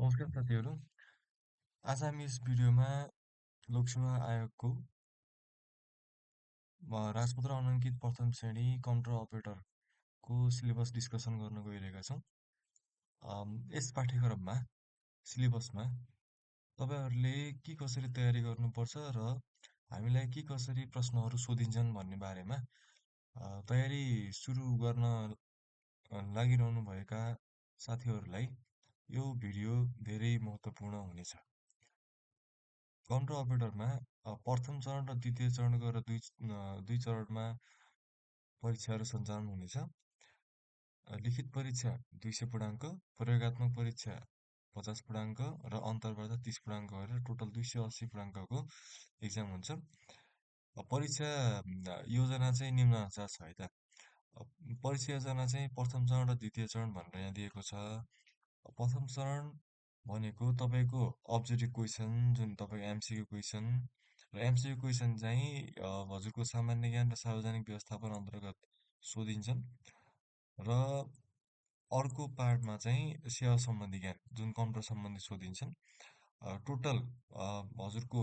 नमस्कार साथीहरू। आज हामी यस भिडियोमा लोकसेवा आयोगको राजपत्र अनाङ्कित प्रथम श्रेणी कम्प्युटर अपरेटरको सिलेबस डिस्कसन गर्न गइरहेका छौँ। यस पाठ्यक्रममा सिलेबसमा तपाईँहरूले के कसरी तयारी गर्नुपर्छ र हामीलाई के कसरी प्रश्नहरू सोधिन्छन् भन्ने बारेमा तयारी सुरु गर्न लागिरहनुभएका साथीहरूलाई यो भिडियो धेरै महत्त्वपूर्ण हुनेछ। कन्ट्रोल अपरेटरमा प्रथम चरण र द्वितीय चरण गरेर दुई चरणमा परीक्षाहरू सञ्चालन हुनेछ। लिखित परीक्षा 200 पूर्णाङ्क, प्रयोगात्मक परीक्षा 50 पूर्णाङ्क र अन्तर्वार्ता 30 पूर्णाङ्क गरेर टोटल 280 पूर्णाङ्कको इक्जाम हुन्छ। परीक्षा योजना चाहिँ निम्नानुसार छ है त। परीक्षा योजना चाहिँ प्रथम चरण र द्वितीय चरण भनेर यहाँ दिएको छ। प्रथम चरण भनेको तपाईँको अब्जेक्टिभ क्वेसन, जुन तपाईँको एमसिक्यू क्वेसन र एमसिक्यू क्वेसन चाहिँ हजुरको सामान्य ज्ञान र सार्वजनिक व्यवस्थापन अन्तर्गत सोधिन्छन् र अर्को पार्टमा चाहिँ सेवा सम्बन्धी ज्ञान, जुन कम्प्युटर सम्बन्धी सोधिन्छन्। टोटल हजुरको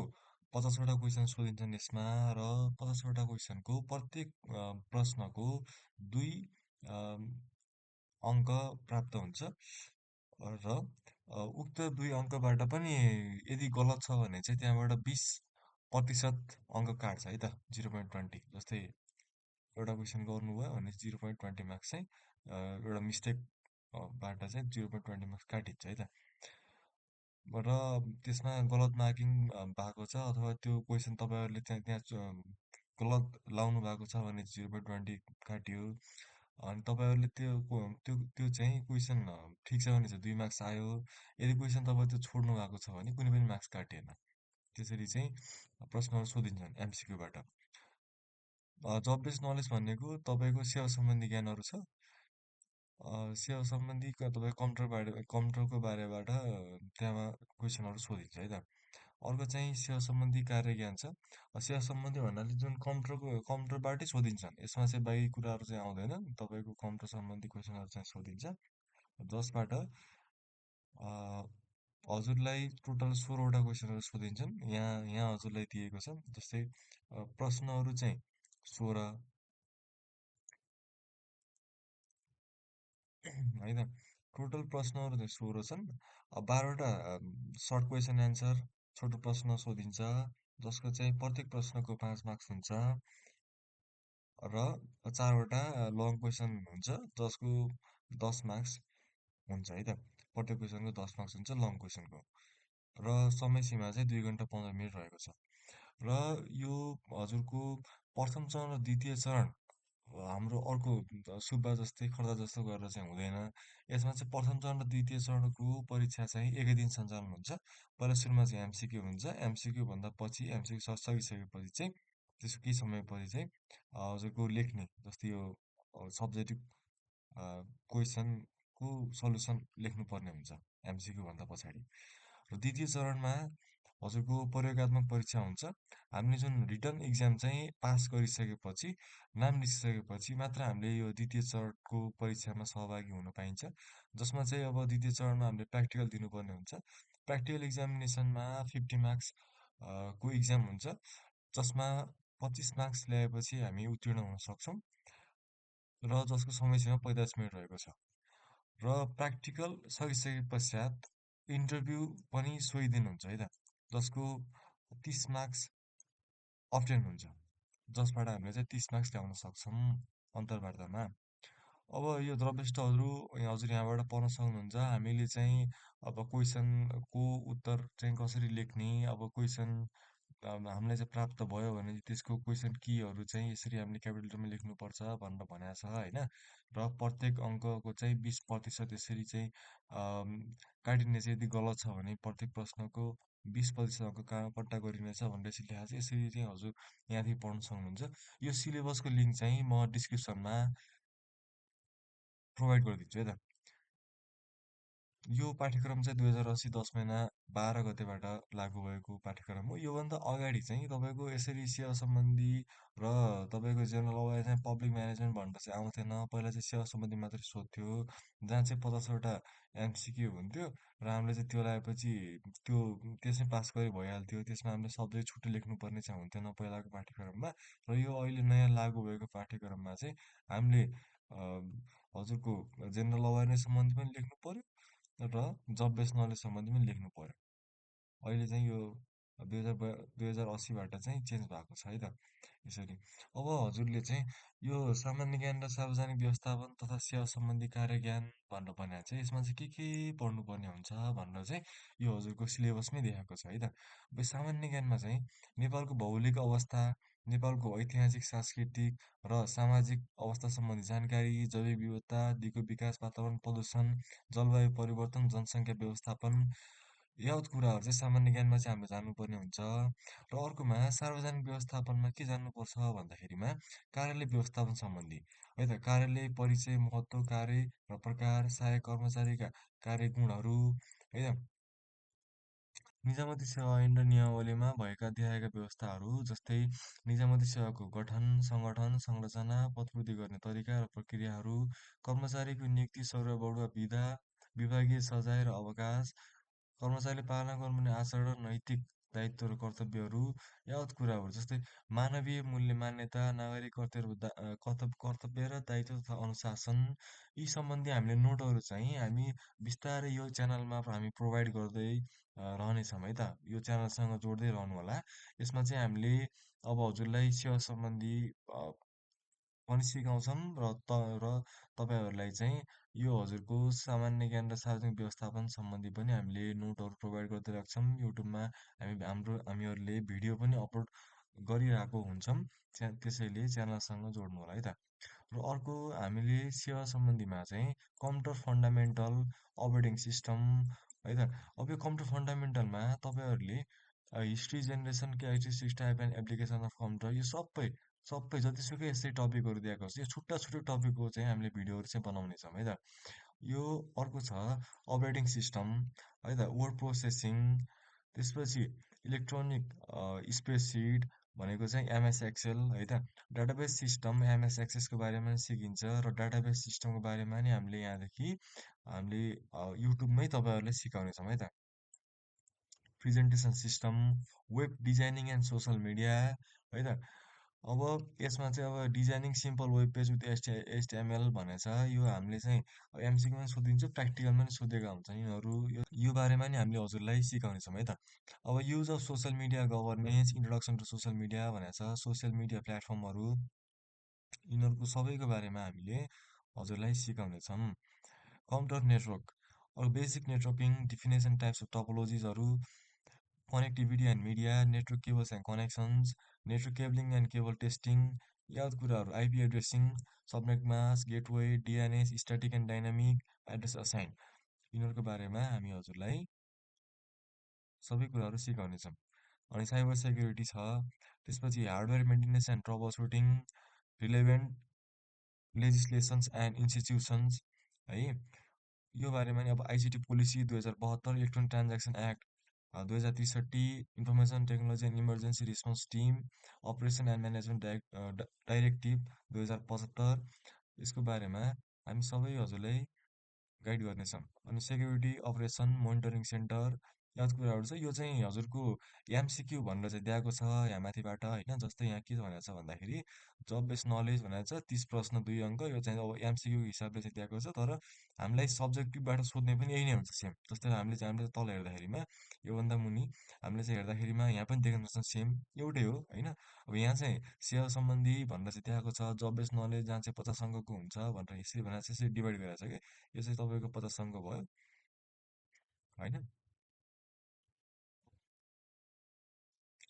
50वटा क्वेसन सोधिन्छन् यसमा र 50वटा क्वेसनको प्रत्येक प्रश्नको 2 अङ्क प्राप्त हुन्छ र उक्त 2 अङ्कबाट पनि यदि गलत छ भने चाहिँ त्यहाँबाट 20% अङ्क काट्छ है त, 0.20। जस्तै एउटा क्वेसन गर्नुभयो भने 0.20 मार्क्स चाहिँ एउटा मिस्टेक बाट चाहिँ 0.20 मार्क्स काटिन्छ है त। र त्यसमा गलत मार्किङ भएको छ अथवा त्यो क्वेसन तपाईँहरूले त्यहाँ गलत लाउनु भएको छ भने 0.20 काटियो। अनि तपाईँहरूले त्यो चाहिँ क्वेसन ठिक छ भने चाहिँ 2 मार्क्स आयो। यदि क्वेसन तपाईँ त्यो छोड्नु भएको छ भने कुनै पनि मार्क्स काटिएन। त्यसरी चाहिँ प्रश्नहरू सोधिन्छन् एमसिक्यूबाट। जब बेस्ड नलेज भनेको तपाईँको सेवा सम्बन्धी ज्ञानहरू छ। सेवा सम्बन्धी तपाईँ कम्प्युटरको बारेबाट त्यहाँ क्वेसनहरू सोधिन्छ है त। अर्को चाहिँ सेवा सम्बन्धी कार्य ज्ञान छ। सेवा सम्बन्धी भन्नाले जुन कम्प्युटरबाटै सोधिन्छन्, यसमा चाहिँ बाहिरी कुराहरू चाहिँ आउँदैन। तपाईँको कम्प्युटर सम्बन्धी क्वेसनहरू चाहिँ सोधिन्छ, जसबाट हजुरलाई टोटल 16वटा क्वेसनहरू सोधिन्छन्। यहाँ हजुरलाई दिएको छ, जस्तै प्रश्नहरू चाहिँ 16 है त। टोटल प्रश्नहरू चाहिँ 16 छन्। 12वटा सर्ट क्वेसन एन्सर छोटो प्रश्न सोधिन्छ, जसको चाहिँ प्रत्येक प्रश्नको 5 मार्क्स हुन्छ र 4वटा लङ क्वेसन हुन्छ, जसको 10 मार्क्स हुन्छ है त। प्रत्येक क्वेसनको 10 मार्क्स हुन्छ लङ क्वेसनको। र समय सीमा चाहिँ 2 घन्टा 15 मिनट रहेको छ। र यो हजुरको प्रथम चरण र द्वितीय चरण हाम्रो अर्को सुब्बा जस्तै खर्दा जस्तो गरेर चाहिँ हुँदैन। यसमा चाहिँ प्रथम चरण र द्वितीय चरणको परीक्षा चाहिँ एकै दिन सञ्चालन हुन्छ। पहिला सुरुमा चाहिँ एमसिक्यू हुन्छ। एमसिक्यू भन्दा पछि एमसिक्यू सकिसकेपछि चाहिँ त्यसको केही समयपछि चाहिँ हजुरको लेख्ने, जस्तै यो सब्जेक्टिभ क्वेसनको सल्युसन लेख्नुपर्ने हुन्छ एमसिक्यू भन्दा पछाडि। र द्वितीय चरणमा हजुरको प्रयोगात्मक परीक्षा हुन्छ। हामीले जुन रिटन इक्जाम चाहिँ पास गरिसकेपछि, नाम लिइसकेपछि मात्र हामीले यो द्वितीय चरणको परीक्षामा सहभागी हुन पाइन्छ। जसमा चाहिँ अब द्वितीय चरणमा हामीले प्र्याक्टिकल दिनुपर्ने हुन्छ। प्र्याक्टिकल इक्जामिनेसनमा 50 मार्क्स को इक्जाम हुन्छ, जसमा 25 मार्क्स ल्याएपछि हामी उत्तीर्ण हुन सक्छौँ र जसको समय सीमा 45 मिनट रहेको छ। र प्र्याक्टिकल सकिसके पश्चात इन्टरभ्यू पनि सोही दिन हुन्छ है त, जसको 30 मार्क्स अप्टेन हुन्छ, जसबाट हामीले चाहिँ 30 मार्क्स ल्याउन सक्छौँ अन्तर्वार्तामा। अब यो द्रव्यष्टहरू हजुर यहाँबाट पढ्न सक्नुहुन्छ। हामीले चाहिँ अब क्वेसनको उत्तर चाहिँ कसरी लेख्ने, अब क्वेसन हामीलाई चाहिँ प्राप्त भयो भने त्यसको क्वेसन कीहरू चाहिँ यसरी हामीले क्यापिटल लेटरमा लेख्नुपर्छ भनेर भनेको छ होइन। र प्रत्येक अङ्कको चाहिँ 20% यसरी चाहिँ काटिने चाहिँ, यदि गलत छ भने प्रत्येक प्रश्नको 20% अङ्क कहाँ कट्टा गरिनेछ भनेर यसरी लेखाएको छ। यसरी चाहिँ हजुर यहाँदेखि पढ्न सक्नुहुन्छ। यो सिलेबसको लिङ्क चाहिँ म डिस्क्रिप्सनमा प्रोभाइड गरिदिन्छु है त। यो पाठ्यक्रम चाहिँ 2080 10 महिना 12 गतेबाट लागू भएको पाठ्यक्रम हो। योभन्दा अगाडि चाहिँ तपाईँको यसरी सेवा सम्बन्धी र तपाईँको जेनरल अवेर चाहिँ पब्लिक म्यानेजमेन्ट भनेर चाहिँ आउँथेन। पहिला चाहिँ सेवा सम्बन्धी मात्रै सोध्थ्यो, जहाँ चाहिँ 50वटा एमसिक्यू हुन्थ्यो र हामीले चाहिँ त्यो लगाएपछि त्यो त्यसमै पास गरे भइहाल्थ्यो। त्यसमा हामीले सब्जेक्ट छुट्टै लेख्नुपर्ने चाहिँ हुन्थेन पहिलाको पाठ्यक्रममा। र यो अहिले नयाँ लागू भएको पाठ्यक्रममा चाहिँ हामीले अ, हजुरको जेनरल अवेरनेस सम्बन्धी पनि लेख्नु पर्यो र जब बेस नलेज सम्बन्धी पनि लेख्नु पर्यो। अहिले चाहिँ यो 2080बाट चाहिँ चेन्ज भएको छ है त यसरी। अब हजुरले चाहिँ यो सामान्य ज्ञान र सार्वजनिक व्यवस्थापन तथा सेवा सम्बन्धी कार्य ज्ञान भनेर भनेको चाहिँ यसमा चाहिँ के पढ्नुपर्ने हुन्छ भनेर चाहिँ यो हजुरको सिलेबसमै देखाएको छ है त। अब यो सामान्य ज्ञानमा चाहिँ नेपालको भौगोलिक अवस्था, नेपालको ऐतिहासिक सांस्कृतिक र सामाजिक अवस्था सम्बन्धी जानकारी, जैविक विविधता, दिगो विकास, वातावरण प्रदूषण, जलवायु परिवर्तन, जनसङ्ख्या व्यवस्थापन, यावत कुराहरू चाहिँ सामान्य ज्ञानमा चाहिँ हामीले जान्नुपर्ने हुन्छ। र अर्कोमा सार्वजनिक व्यवस्थापनमा के जान्नुपर्छ भन्दाखेरिमा कार्यालय व्यवस्थापन सम्बन्धी है त, कार्यालय परिचय, महत्त्व, कार्य र प्रकार, सहायक कर्मचारीका कार्य गुणहरू है त, निजामती सेवा ऐन र नियमावलीमा भएका देखाएका व्यवस्थाहरू जस्तै निजामती सेवाको गठन, सङ्गठन, संरचना, पदपूर्ति गर्ने तरिका र प्रक्रियाहरू, कर्मचारीको नियुक्ति, सरुवा बढुवा विधा, विभागीय सजाय र अवकाश, कर्मचारीले पालना गर्नुपर्ने आचरण र नैतिक दायित्व र कर्तव्यहरू, यावत कुराहरू जस्तै मानवीय मूल्य मान्यता, नागरिक कर्तव्य र दायित्व तथा अनुशासन, यी सम्बन्धी हामीले नोटहरू चाहिँ हामी बिस्तारै यो च्यानलमा हामी प्रोभाइड गर्दै रहनेछौँ है त। यो च्यानलसँग जोड्दै रहनु होला। यसमा चाहिँ हामीले अब हजुरलाई सेवा सम्बन्धी अ, पनि सिकाउँछौँ र तपाईँहरूलाई चाहिँ यो हजुरको सामान्य ज्ञान र सार्वजनिक व्यवस्थापन सम्बन्धी पनि हामीले नोटहरू प्रोभाइड गर्दै राख्छौँ। युट्युबमा हामीहरूले भिडियो पनि अपलोड गरिरहेको हुन्छौँ। त्यसैले च्यानलसँग जोड्नु होला है त। र अर्को हामीले सेवा सम्बन्धीमा चाहिँ कम्प्युटर फन्डामेन्टल, अपरेटिङ सिस्टम है त। अब यो कम्प्युटर फन्डामेन्टलमा तपाईँहरूले history, generation, characteristics, type and application of computer, यो सबै जतिसुकै यस्तै टपिकहरू दिएको छ, यो छुट्टा छुट्टै टपिकको चाहिँ हामीले भिडियोहरू चाहिँ बनाउनेछौँ है त। यो अर्को छ अपरेटिङ सिस्टम है त, वर्ड प्रोसेसिङ, त्यसपछि इलेक्ट्रोनिक स्प्रेडसिट भनेको चाहिँ एमएस एक्सेल है त, डाटाबेस सिस्टम एमएस एक्सेसको बारेमा सिकिन्छ र डाटाबेस सिस्टमको बारेमा नि हामीले युट्युबमै तपाईँहरूलाई सिकाउनेछौँ है त। Presentation system, web designing and social media है त। अब यसमा चाहिँ अब designing simple web page with HTML भनेको छ। यो हामीले चाहिँ एमसिक्यूमा पनि सोधिन्छ, प्र्याक्टिकलमा पनि सोधेका हुन्छन् यिनीहरू। यो बारेमा नि हामीले हजुरलाई सिकाउनेछौँ है त। अब use of social media governance, introduction to social media भनेको छ। सोसियल मिडिया प्लेटफर्महरू, यिनीहरूको सबैको बारेमा हामीले हजुरलाई सिकाउनेछौँ। कम्प्युटर नेटवर्क, अब basic networking, definition types of टपोलोजिजहरू, connectivity and media, network cables and connections, network cabling and cable testing, यावत कुराहरू, IP addressing, subnet mask, gateway, DNS, static and dynamic address assign, यिनीहरूको बारेमा हामी हजुरलाई सबै कुराहरू सिकाउनेछौँ। अनि साइबर सेक्युरिटी छ, त्यसपछि hardware maintenance and troubleshooting, relevant legislations and institutions है। यो बारेमा नि अब ICT policy 2072, electronic transaction act 2063, information technology and emergency response team, operation and management directive 2075, यसको बारेमा हामी सबै हजुरलाई गाइड गर्नेछौँ। अनि सेक्युरिटी अपरेसन मोनिटरिङ सेन्टर, याद कुराहरू छ। यो चाहिँ हजुरको एमसिक्यू भनेर चाहिँ दिएको छ यहाँ माथिबाट होइन। जस्तै यहाँ के भनेको छ भन्दाखेरि जब बेस नलेज भनेको छ 30 प्रश्न 2 अङ्क, यो चाहिँ अब एमसिक्यू हिसाबले चाहिँ दिएको छ। तर हामीलाई सब्जेक्टिभबाट सोध्ने पनि यही नै हुन्छ सेम। जस्तै हामीले तल हेर्दाखेरिमा योभन्दा मुनि हामीले चाहिँ हेर्दाखेरिमा यहाँ पनि देख्न सक्छौँ सेम एउटै हो होइन। अब यहाँ चाहिँ सेवा सम्बन्धी भनेर चाहिँ दिएको छ, जब बेस नलेज जहाँ चाहिँ 50 अङ्कको हुन्छ भनेर यसरी भनेर चाहिँ यसरी डिभाइड गरेको छ कि यो चाहिँ तपाईँको 50 अङ्क भयो होइन।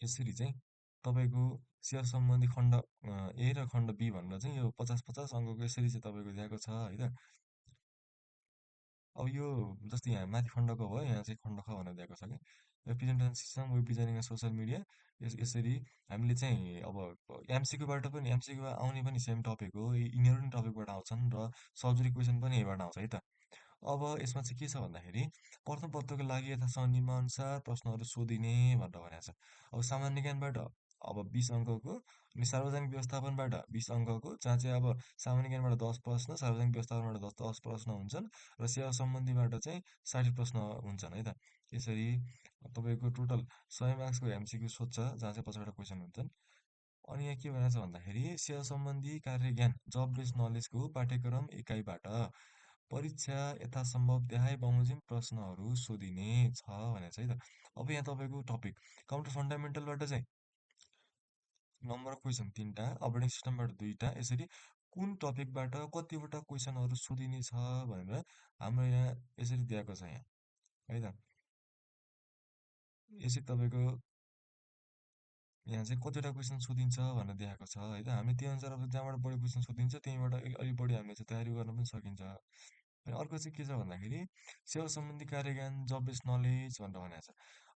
यसरी चाहिँ तपाईँको सेवा सम्बन्धी खण्ड ए र खण्ड बी भनेर चाहिँ यो 50-50 अङ्कको यसरी चाहिँ तपाईँको दिएको छ है त। अब यो जस्तै यहाँ माथि खण्ड क भयो, यहाँ चाहिँ खण्ड ख भनेर दिएको छ कि प्रेजेन्टेसन सिस्टम, वेब डिजाइनिङ र सोसियल मिडिया। यसरी हामीले चाहिँ अब एमसिक्यूबाट पनि एमसिक्यू आउने पनि सेम टपिक हो, यिनीहरू पनि टपिकबाट आउँछन् र सब्जेक्टिभ क्वेसन पनि यहीबाट आउँछ है त। अब यसमा चाहिँ के छ भन्दाखेरि प्रथम पत्रको लागि यथासँग नियमानुसार प्रश्नहरू सोधिने भनेर भनेको छ। अब सामान्य ज्ञानबाट अब 20 अङ्कको अनि सार्वजनिक व्यवस्थापनबाट 20 अङ्कको जहाँ चाहिँ अब सामान्य ज्ञानबाट 10 प्रश्न, सार्वजनिक व्यवस्थापनबाट 10 प्रश्न हुन्छन् र सेवा सम्बन्धीबाट चाहिँ 60 प्रश्न हुन्छन् है त। यसरी तपाईँको टोटल 100 मार्क्सको एमसिक्यू सोध्छ जहाँ चाहिँ 50वटा क्वेसन हुन्छन्। अनि यहाँ के भनेको छ भन्दाखेरि सेवा सम्बन्धी कार्य ज्ञान जब बेस्ड नलेजको पाठ्यक्रम एकाइबाट परीक्षा यथासम्भव देखाए बमोजिम प्रश्नहरू सोधिने छ भनेको छ है त। अब यहाँ तपाईँको टपिक कम्प्युटर फन्डामेन्टलबाट चाहिँ नम्बर अफ क्वेसन 3टा, अपरेटिङ सिस्टमबाट 2टा, यसरी कुन टपिकबाट कतिवटा क्वेसनहरू सोधिने छ भनेर हाम्रो यहाँ यसरी दिएको छ यहाँ है त। यसरी तपाईँको यहाँ चाहिँ कतिवटा क्वेसन सोधिन्छ भनेर देखाएको छ है त। हामीले त्यो अनुसार अब जहाँबाट बढी क्वेसन सोधिन्छ त्यहीँबाट अलिक बढी हामीले चाहिँ तयारी गर्न पनि सकिन्छ। अनि अर्को चाहिँ के छ भन्दाखेरि सेवा सम्बन्धी कार्य ज्ञान जब बेस्ड नलेज भनेर भनेको छ।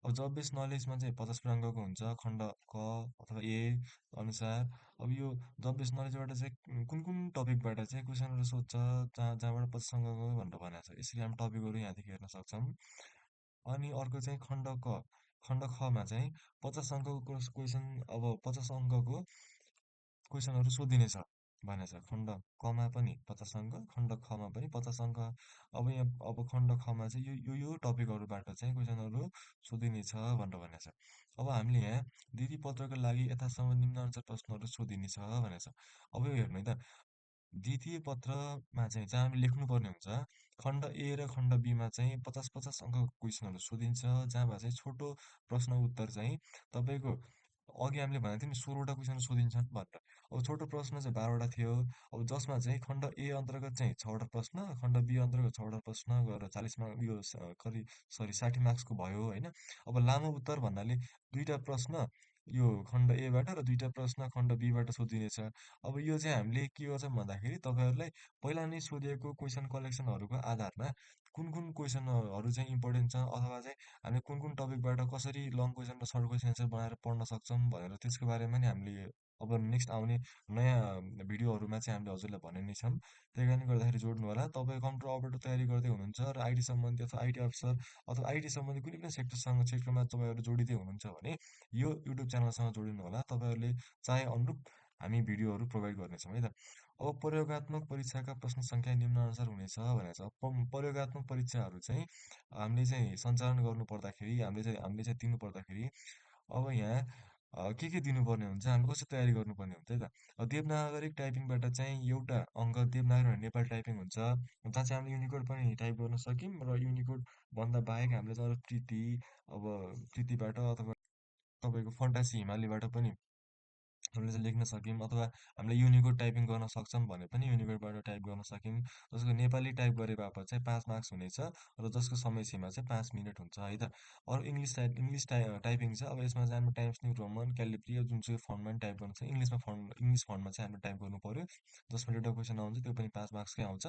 अब जब बेस्ड नलेजमा चाहिँ 50 अङ्कको हुन्छ खण्ड क अथवा ए अनुसार। अब यो जब बेस्ड नलेजबाट चाहिँ कुन कुन टपिकबाट चाहिँ क्वेसनहरू सोध्छ जहाँबाट 50 अङ्कको भनेर भनेको छ। यसरी हामी टपिकहरू यहाँदेखि हेर्न सक्छौँ। अनि अर्को चाहिँ खण्ड क, खण्ड खमा चाहिँ 50 अङ्कको क्वेसन, अब 50 अङ्कको क्वेसनहरू सोधिनेछ भनेको छ। खण्ड कमा पनि 50 अङ्क, खण्ड खमा पनि 50 अङ्क। अब यहाँ अब खण्ड खमा चाहिँ यो टपिकहरूबाट चाहिँ क्वेसनहरू सोधिनेछ भनेर भनेको छ। अब हामीले यहाँ दिदी पत्रको लागि यथासम्म निम्नानुसार प्रश्नहरू सोधिनेछ भनेको छ। अब यो हेर्नु है त, द्वितीय पत्रमा चाहिँ जहाँ हामीले लेख्नुपर्ने हुन्छ खण्ड ए र खण्ड बीमा चाहिँ 50-50 अङ्कको क्वेसनहरू सोधिन्छ जहाँबाट चाहिँ छोटो प्रश्न उत्तर चाहिँ तपाईँको अघि हामीले भनेको थियौँ नि 16वटा क्वेसन सोधिन्छन् भनेर। अब छोटो प्रश्न चाहिँ 12वटा थियो। अब जसमा चाहिँ खण्ड ए अन्तर्गत चाहिँ 6वटा प्रश्न, खण्ड बी अन्तर्गत 6वटा प्रश्न गरेर 40 मार्क यो कति सरी 60 मार्क्सको भयो होइन। अब लामो उत्तर भन्नाले 2टा प्रश्न यो खण्ड एबाट र 2टा प्रश्न खण्ड बीबाट सोधिनेछ। अब यो चाहिँ हामीले के गर्छौँ भन्दाखेरि तपाईँहरूलाई पहिला नै सोधिएको क्वेसन कलेक्सनहरूको आधारमा कुन कुन क्वेसनहरू चाहिँ इम्पोर्टेन्ट छ अथवा चाहिँ हामीले कुन कुन टपिकबाट कसरी लङ क्वेसन र सर्ट क्वेसन एन्सर बनाएर पढ्न सक्छौँ भनेर त्यसको बारेमा नि हामीले अब नेक्स्ट आउने नयाँ भिडियोहरूमा चाहिँ हामीले हजुरलाई भन्ने नै छौँ। त्यही कारणले गर्दाखेरि जोड्नु होला। तपाईँ कम्प्युटर अपरेटर तयारी गर्दै हुनुहुन्छ र आइटी सम्बन्धी अथवा आइटी अफिसर अथवा आइटी सम्बन्धी कुनै पनि सेक्टरमा तपाईँहरू जोडिँदै हुनुहुन्छ भने यो युट्युब च्यानलसँग जोडिनु होला। तपाईँहरूले चाहे अनुरूप हामी भिडियोहरू प्रोभाइड गर्नेछौँ है त। अब प्रयोगात्मक परीक्षाका प्रश्न सङ्ख्या निम्नानुसार हुनेछ भनेको छ। प्रयोगात्मक परीक्षाहरू चाहिँ हामीले चाहिँ सञ्चालन गर्नु पर्दाखेरि हामीले चाहिँ दिनु पर्दाखेरि अब यहाँ के दिनुपर्ने हुन्छ, हामीले कसरी तयारी गर्नुपर्ने हुन्छ है त। देवनागरिक टाइपिङबाट चाहिँ एउटा अङ्क देवनागरी र नेपाली टाइपिङ हुन्छ जहाँ चाहिँ हामीले युनिकोड पनि टाइप गर्न सक्यौँ र युनिकोड भन्दा बाहेक हामीले चाहिँ अरू अब कृतिबाट अथवा तपाईँको फन्टासी हिमालीबाट पनि हामीले चाहिँ लेख्न सक्यौँ अथवा हामीले युनिकोड टाइपिङ गर्न सक्छौँ भने पनि युनिकोडबाट टाइप गर्न सक्यौँ। जसको नेपाली टाइप गरे बापत चाहिँ 5 मार्क्स हुनेछ र जसको समय सीमा चाहिँ 5 मिनट हुन्छ है त। अरू टाइपिङ छ। अब यसमा चाहिँ हाम्रो टाइम्स न्यू रोमन क्यालिब्री जुन चाहिँ फन्टमा पनि टाइप गर्नु छ इङ्ग्लिस फन्टमा चाहिँ हामीले टाइप गर्नु पर्यो। जसमा एउटा क्वेसन आउँछ त्यो पनि 5 मार्क्सकै आउँछ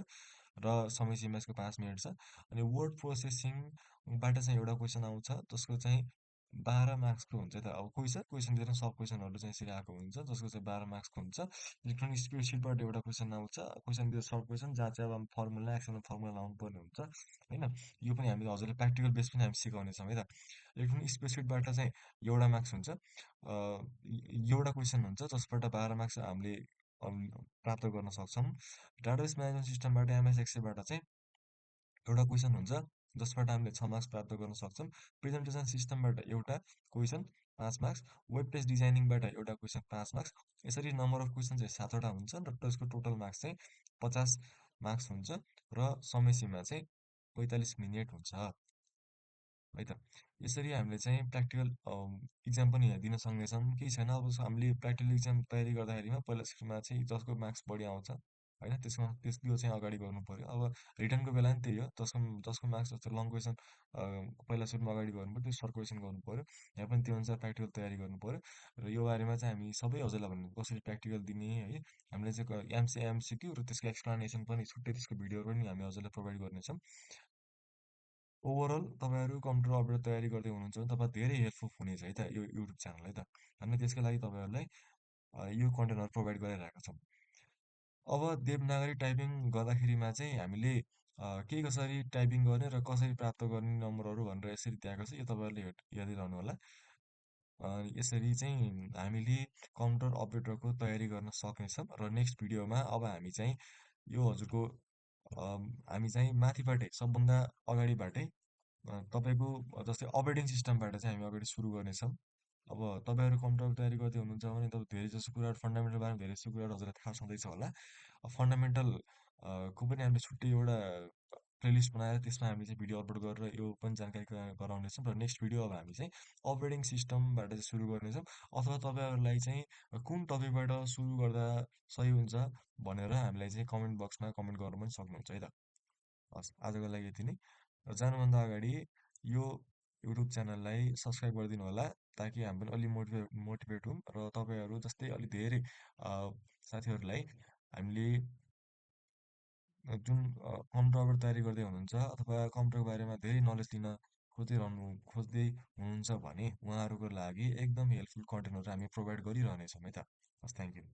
र समय सीमा यसको 5 मिनट छ। अनि वर्ड प्रोसेसिङबाट चाहिँ एउटा क्वेसन आउँछ जसको चाहिँ 12 मार्क्सको हुन्छ त। अब क्वेसन दिएर सब क्वेसनहरू चाहिँ यसरी आएको हुन्छ जसको चाहिँ 12 मार्क्सको हुन्छ। इलेक्ट्रोनिक स्प्रेडसिटबाट एउटा क्वेसन आउँछ, क्वेसन दिएर सर्ट क्वेसन जहाँ चाहिँ अब हामी फर्मुला एक्सएलमा फर्मुला लाउनु पर्ने हुन्छ होइन। यो पनि हामीले हजुरलाई प्र्याक्टिकल बेस पनि हामी सिकाउनेछौँ है त। इलेक्ट्रोनिक स्प्रेडसिटबाट चाहिँ एउटा मार्क्स हुन्छ, एउटा क्वेसन हुन्छ जसबाट 12 मार्क्स हामीले प्राप्त गर्न सक्छौँ। डाटाबेस म्यानेजमेन्ट सिस्टमबाट एमएस एक्सेलबाट चाहिँ एउटा क्वेसन हुन्छ जसबाट हामीले 6 मार्क्स प्राप्त गर्न सक्छौँ। प्रेजेन्टेसन सिस्टमबाट एउटा क्वेसन 5 मार्क्स, वेब पेज डिजाइनिङबाट एउटा क्वेसन 5 मार्क्स। यसरी नम्बर अफ क्वेसन चाहिँ 7वटा हुन्छ र त्यसको टोटल मार्क्स चाहिँ 50 मार्क्स हुन्छ र समय सीमा चाहिँ 45 मिनट हुन्छ है त। यसरी हामीले चाहिँ प्र्याक्टिकल इक्जाम पनि यहाँ दिन सक्नेछौँ। केही छैन, अब हामीले प्र्याक्टिकल इक्जाम तयारी गर्दाखेरिमा पहिला सुरुमा चाहिँ जसको मार्क्स बढी आउँछ होइन त्यो चाहिँ अगाडि गर्नु पर्यो। अब रिटर्नको बेला पनि त्यही हो, जसको जसको मार्क्स जस्तो लङ क्वेसन पहिला सुरुमा अगाडि गर्नु पर्यो, त्यो सर्ट क्वेसन गर्नु पर्यो। यहाँ पनि त्यो अनुसार प्र्याक्टिकल तयारी गर्नु पर्यो र यो बारेमा चाहिँ हामी सबै हजुरलाई भन्नु कसरी प्र्याक्टिकल दिने है। हामीले चाहिँ एमसिक्यू र त्यसको एक्सप्लानेसन पनि छुट्टै त्यसको भिडियो पनि हामी हजुरलाई प्रोभाइड गर्नेछौँ। ओभरअल तपाईँहरू कम्प्युटर अपरेटर तयारी गर्दै हुनुहुन्छ भने तपाईँ धेरै हेल्पफुल हुनेछ है त यो युट्युब च्यानल है त। हामीले त्यसको लागि तपाईँहरूलाई यो कन्टेन्टहरू प्रोभाइड गरिरहेका छौँ। अब देवनागरी टाइपिङ गर्दाखेरिमा चाहिँ हामीले के कसरी टाइपिङ गर्ने र कसरी प्राप्त गर्ने नम्बरहरू भनेर यसरी दिएको छ, यो तपाईँहरूले हेरिरहनु होला। यसरी चाहिँ हामीले कम्प्युटर अपरेटरको तयारी गर्न सक्नेछौँ र नेक्स्ट भिडियोमा अब हामी चाहिँ यो हजुरको हामी चाहिँ माथिबाटै सबभन्दा अगाडिबाटै तपाईँको जस्तै अपरेटिङ सिस्टमबाट चाहिँ हामी अगाडि सुरु गर्नेछौँ। अब तपाईँहरू कम्प्युटर तयारी गर्दै हुनुहुन्छ भने तपाईँ धेरै जसो कुराहरू फन्डामेन्टल बारेमा धेरै जसो कुराहरू हजुरलाई थाहा छँदैछ होला। फन्डामेन्टल को पनि हामीले छुट्टै एउटा प्लेलिस्ट बनाएर त्यसमा हामी चाहिँ भिडियो अपलोड गरेर यो पनि जानकारी गराउनेछौँ र नेक्स्ट भिडियो अब हामी चाहिँ अपरेटिङ सिस्टमबाट चाहिँ सुरु गर्नेछौँ। अथवा तपाईँहरूलाई चाहिँ कुन टपिकबाट सुरु गर्दा सही हुन्छ भनेर हामीलाई चाहिँ कमेन्ट बक्समा कमेन्ट गर्नु पनि सक्नुहुन्छ है त। हस्, आजको लागि यति नै। र जानुभन्दा अगाडि यो युट्युब च्यानललाई सब्सक्राइब गरिदिनु होला, ताकि हामी पनि अलि मोटिभेट हौँ र तपाईँहरू जस्तै अलि धेरै साथीहरूलाई हामीले जुन कम्प्युटरबाट तयारी गर्दै हुनुहुन्छ अथवा कम्प्युटरको बारेमा धेरै नलेज लिन खोज्दै हुनुहुन्छ भने उहाँहरूको लागि एकदम हेल्पफुल कन्टेन्टहरू हामी प्रोभाइड गरिरहनेछौँ है त। हस्, थ्याङ्क यू।